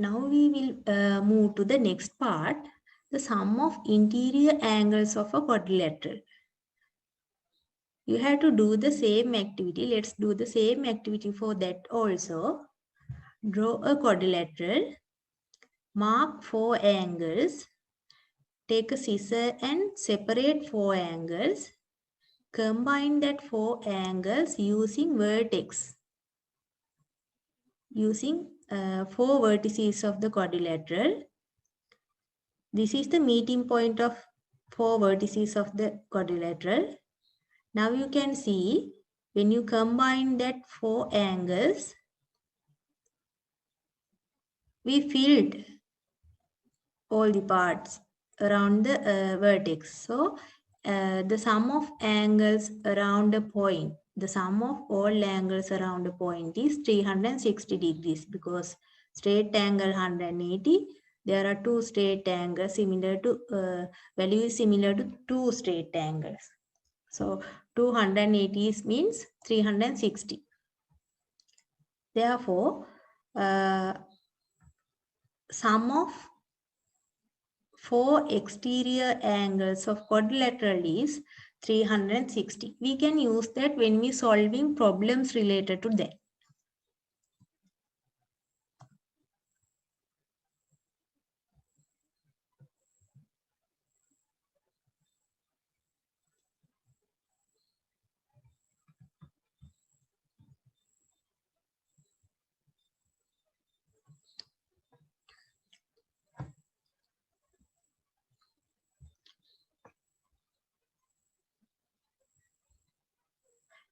Now we will move to the next part, the sum of interior angles of a quadrilateral. You have to do the same activity. Let's do the same activity for that also. Draw a quadrilateral, mark 4 angles, take a scissor and separate 4 angles. Combine that 4 angles using vertex. Using 4 vertices of the quadrilateral. This is the meeting point of 4 vertices of the quadrilateral. Now you can see when you combine that 4 angles, we filled all the parts around the vertex. So the sum of angles around a point, the sum of all angles around a point is 360 degrees, because straight angle 180, there are 2 straight angles similar to, value is similar to 2 straight angles. So 280 means 360. Therefore, sum of 4 exterior angles of quadrilateral is 360. We can use that when we solving problems related to that.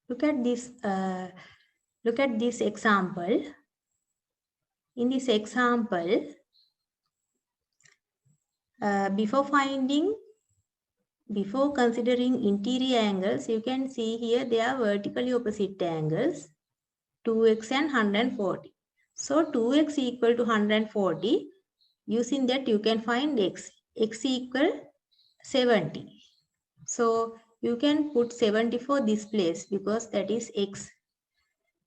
Look at this example. In this example, before considering interior angles, you can see here they are vertically opposite angles, 2x and 140. So 2x equal to 140. Using that you can find x. X equal 70. So you can put 70 for this place because that is x.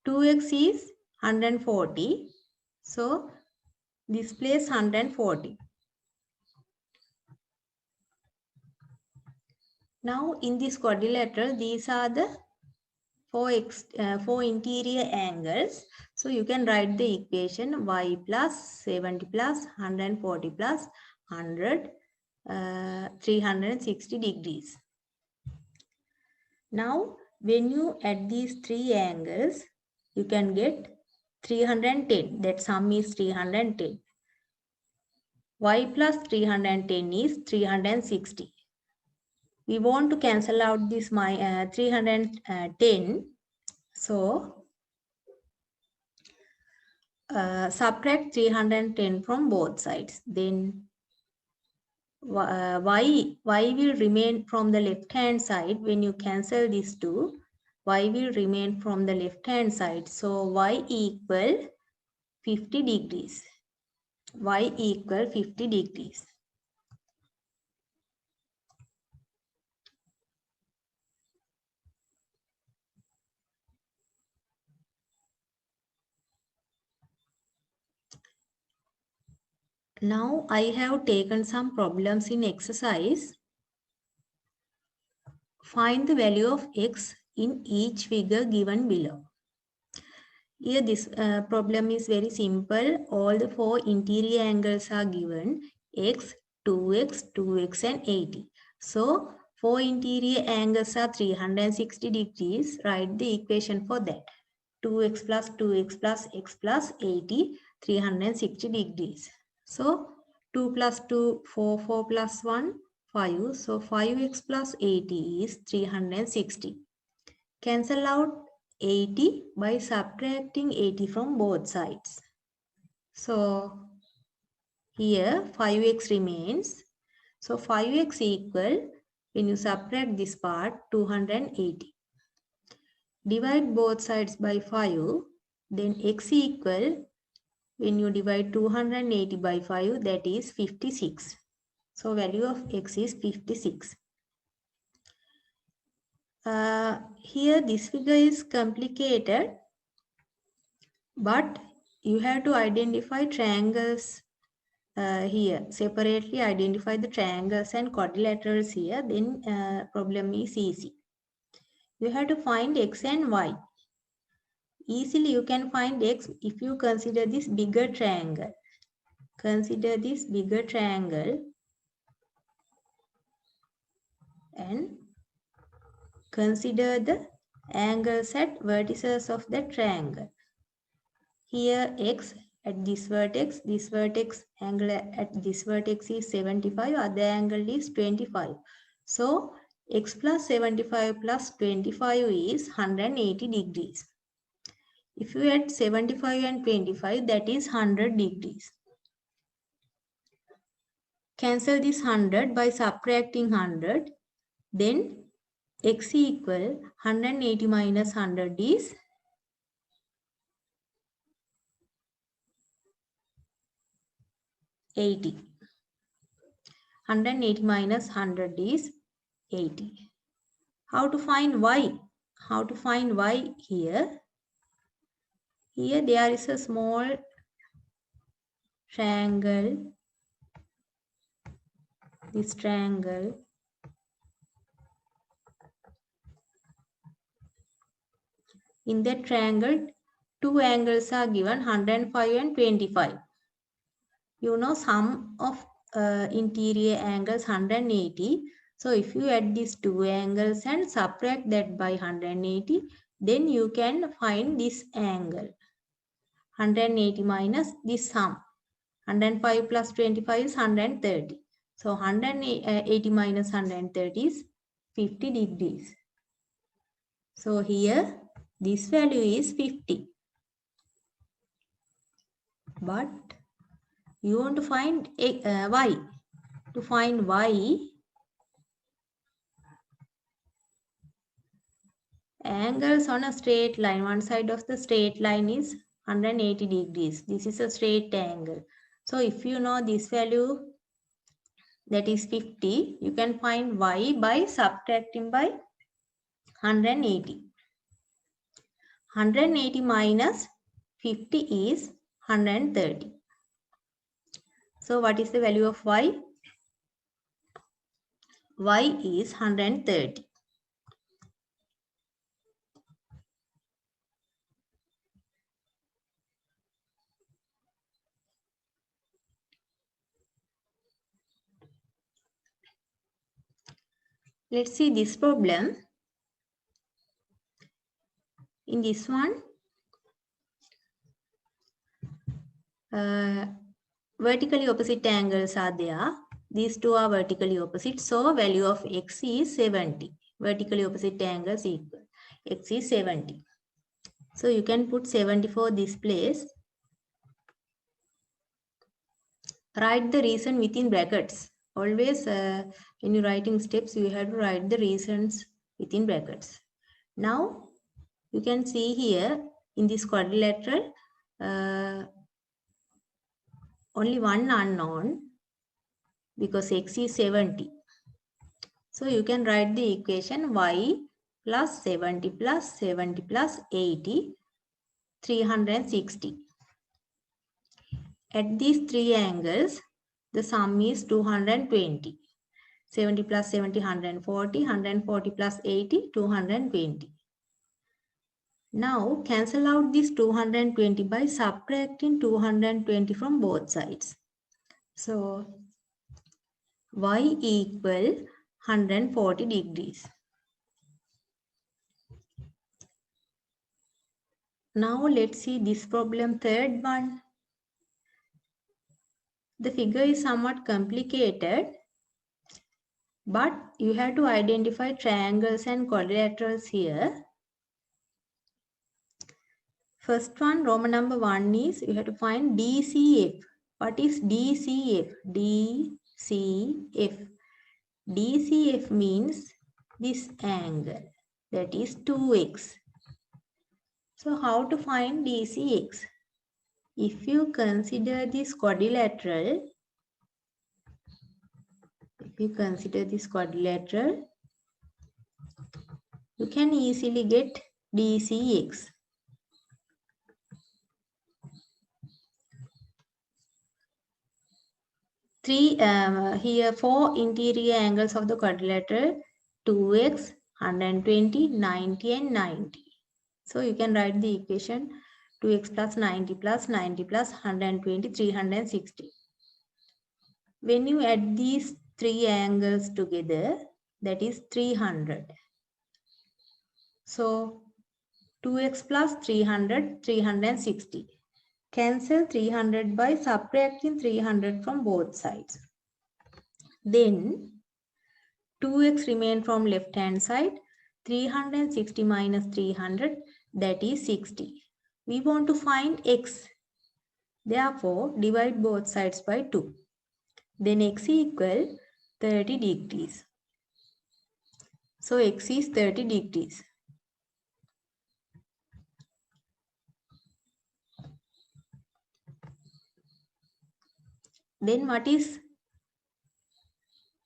2x is 140. So this place 140. Now in this quadrilateral, these are the 4 interior angles. So you can write the equation y plus 70 plus 140 plus 100, 360 degrees. Now when you add these 3 angles, you can get 310. That sum is 310. Y plus 310 is 360. We want to cancel out this 310. So subtract 310 from both sides. Then y will remain from the left hand side. When you cancel these two, y will remain from the left hand side. So y equal 50 degrees. Y equal 50 degrees. Now I have taken some problems in exercise. Find the value of x in each figure given below. Here this problem is very simple. All the 4 interior angles are given, x, 2x, 2x and 80. So 4 interior angles are 360 degrees. Write the equation for that. 2x plus 2x plus x plus 80, 360 degrees. So 2 plus 2, 4, 4 plus 1, 5. So 5x plus 80 is 360. Cancel out 80 by subtracting 80 from both sides. So here 5x remains. So 5x equal, when you subtract this part, 280. Divide both sides by 5, then x equal, when you divide 280 by 5, that is 56. So value of x is 56. Here this figure is complicated, but you have to identify triangles here. Separately identify the triangles and quadrilaterals here. Then problem is easy. You have to find x and y. Easily you can find x if you consider this bigger triangle. Consider this bigger triangle and consider the angles at vertices of the triangle. Here x at this vertex angle at this vertex is 75, other angle is 25. So x plus 75 plus 25 is 180 degrees. If you add 75 and 25, that is 100 degrees. Cancel this 100 by subtracting 100. Then x equal 180 minus 100 is 80. 180 minus 100 is 80. How to find y? How to find y here? Here there is a small triangle. This triangle. In that triangle, two angles are given, 105 and 25. You know sum of interior angles 180. So if you add these two angles and subtract that by 180, then you can find this angle. 180 minus this sum. 105 plus 25 is 130. So 180 minus 130 is 50 degrees. So here this value is 50. But you want to find y. To find y, angles on a straight line, one side of the straight line is 180 degrees. This is a straight angle. So if you know this value, that is 50, you can find y by subtracting by 180. 180 minus 50 is 130. So what is the value of y? Y is 130. Let's see this problem. In this one, vertically opposite angles are there. These two are vertically opposite. So value of x is 70. Vertically opposite angles equal. X is 70. So you can put 70 for this place. Write the reason within brackets. Always when you're writing steps, you have to write the reasons within brackets. Now you can see here in this quadrilateral, only one unknown because x is 70. So you can write the equation y plus 70 plus 70 plus 80, 360. At these three angles, the sum is 220. 70 plus 70, 140, 140 plus 80, 220. Now cancel out this 220 by subtracting 220 from both sides. So y equal 140 degrees. Now let's see this problem, third one. The figure is somewhat complicated, but you have to identify triangles and quadrilaterals here. First one, Roman number 1 is you have to find DCF. What is DCF? DCF. DCF means this angle, that is 2x. So how to find DCX? If you consider this quadrilateral, you can easily get DCX. Here 4 interior angles of the quadrilateral: 2x, 120, 90 and 90. So you can write the equation: 2x plus 90 plus 90 plus 120, 360. When you add these 3 angles together, that is 300. So 2x plus 300, 360. Cancel 300 by subtracting 300 from both sides. Then 2x remain from left hand side. 360 minus 300, that is 60. We want to find x. Therefore, divide both sides by 2. Then x equal 30 degrees. So x is 30 degrees. Then what is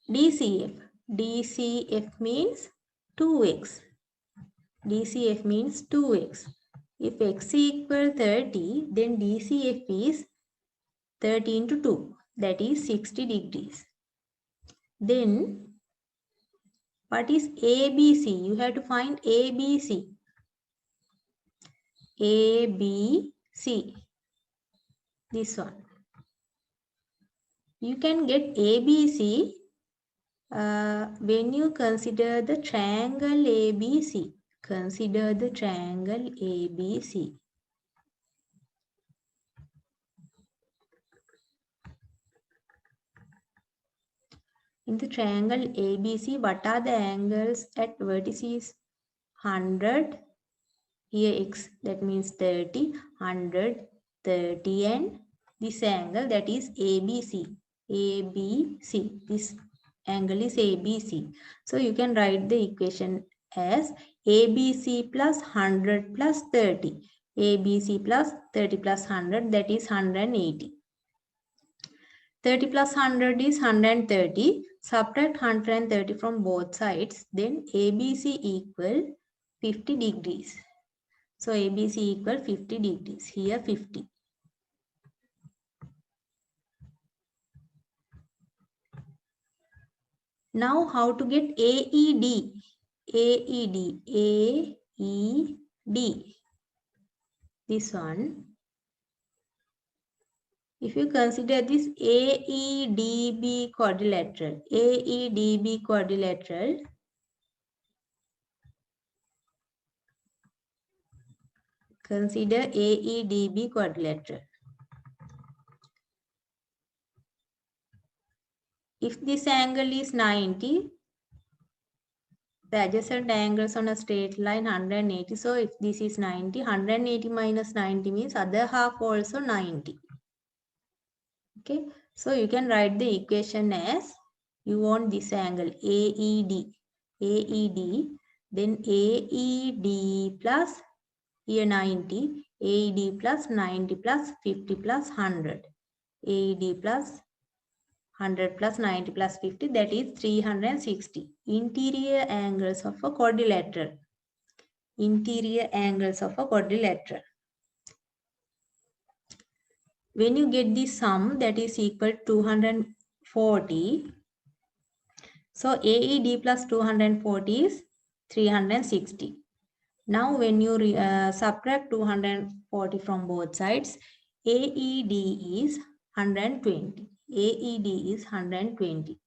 DCF? DCF means 2x. DCF means 2x. If x equal 30, then DCF is 30 into 2. That is 60 degrees. Then what is ABC? You have to find ABC. ABC. This one. You can get ABC when you consider the triangle ABC. Consider the triangle ABC. In the triangle ABC, what are the angles at vertices? 100, here x, that means 30, 100, 30 and this angle, that is ABC. ABC, this angle is ABC. So you can write the equation as ABC plus 100 plus 30. ABC plus 30 plus 100, that is 180. 30 plus 100 is 130. Subtract 130 from both sides. Then ABC equal 50 degrees. So ABC equal 50 degrees. Here 50. Now how to get AED? AED. AED. This one. If you consider this AEDB quadrilateral. AEDB quadrilateral. Consider AEDB quadrilateral. If this angle is 90, the adjacent angles on a straight line 180. So if this is 90, 180 minus 90 means other half also 90. Okay, so you can write the equation as you want this angle AED. AED, then AED plus here 90, AED plus 90 plus 50 plus 100. AED plus 100 plus 90 plus 50, that is 360. Interior angles of a quadrilateral. Interior angles of a quadrilateral. When you get the sum, that is equal to 240. So AED plus 240 is 360. Now when you subtract 240 from both sides, AED is 120. AED is 120.